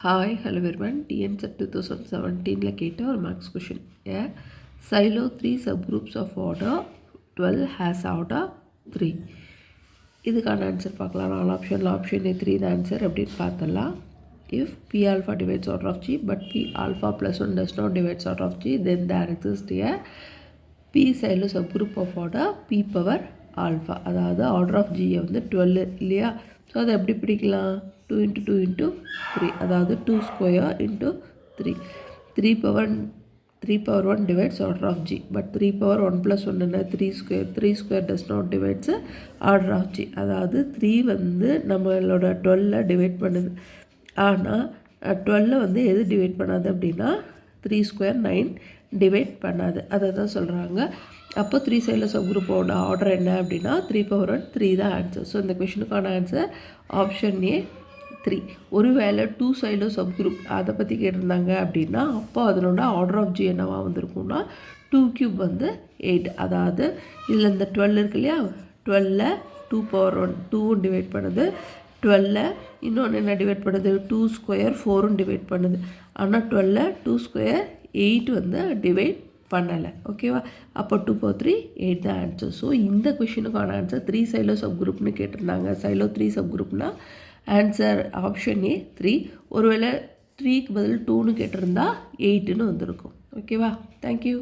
Hi, hello everyone. TNSET 2017 கேட்ட ஒரு maths question. A silo 3 subgroups of order 12 has order 3. இதுக்கான answer பார்க்கலாம். நாலு ஆப்ஷனில் ஆப்ஷன் A 3 தான் ஆன்சர். எப்படின்னு பார்த்தலாம். If P alpha divides order of G but P alpha plus 1 does not divide order of G, then there exists a P silo subgroup of order P power alpha. அதாவது order of G வந்து 12 இல்லையா? So அதை எப்படி பிடிக்கலாம்? 2 into 2 into 3, அதாவது 2 square into 3. 3 power 1 divides order of G, but 3 power 1 plus 1 என்ன 3 square. 3 square does not divides order of G. அதாவது 3 வந்து நம்மளோட 12 டிவைட் பண்ணுது. ஆனால் 12 வந்து எது டிவைட் பண்ணாது அப்படின்னா 3 square 9 டிவைட் பண்ணாது. அதை தான் சொல்கிறாங்க. அப்போ 3 சைடில் சப்குரூப்போட ஆர்டர் என்ன அப்படின்னா 3 power 1 3 தான் ஆன்சர். ஸோ இந்த கொஷனுக்கான ஆன்சர் ஆப்ஷன் A 3. ஒருவேளை 2 சைடில் சப்குரூப் அதை பற்றி கேட்டிருந்தாங்க அப்படின்னா அப்போ அதனோட ஆர்டர் ஆஃப் G என்னவாக வந்திருக்கும்னா 2 cube வந்து 8. அதாவது இதில் இந்த 12 இருக்கு இல்லையா, 12 2 power 1 2 டிவைட் பண்ணுது, 12 இன்னொன்று என்ன டிவைட் பண்ணுது 2 square 4 டிவைட் பண்ணுது. ஆனால் 12 2 square 8 வந்து டிவைட் பண்ணலை. ஓகேவா? அப்போ 2 power 3 8 தான் ஆன்சர். ஸோ இந்த கொஷினுக்கான ஆன்சர் 3 சைலோ சப்குரூப்னு கேட்டிருந்தாங்க. சைலோ 3 சப்குரூப்னா ஆன்சர் ஆப்ஷன் A 3. ஒருவேளை 3க்கு பதில் 2ன்னு கேட்டிருந்தா 8ன்னு வந்திருக்கும். ஓகேவா? தேங்க்யூ.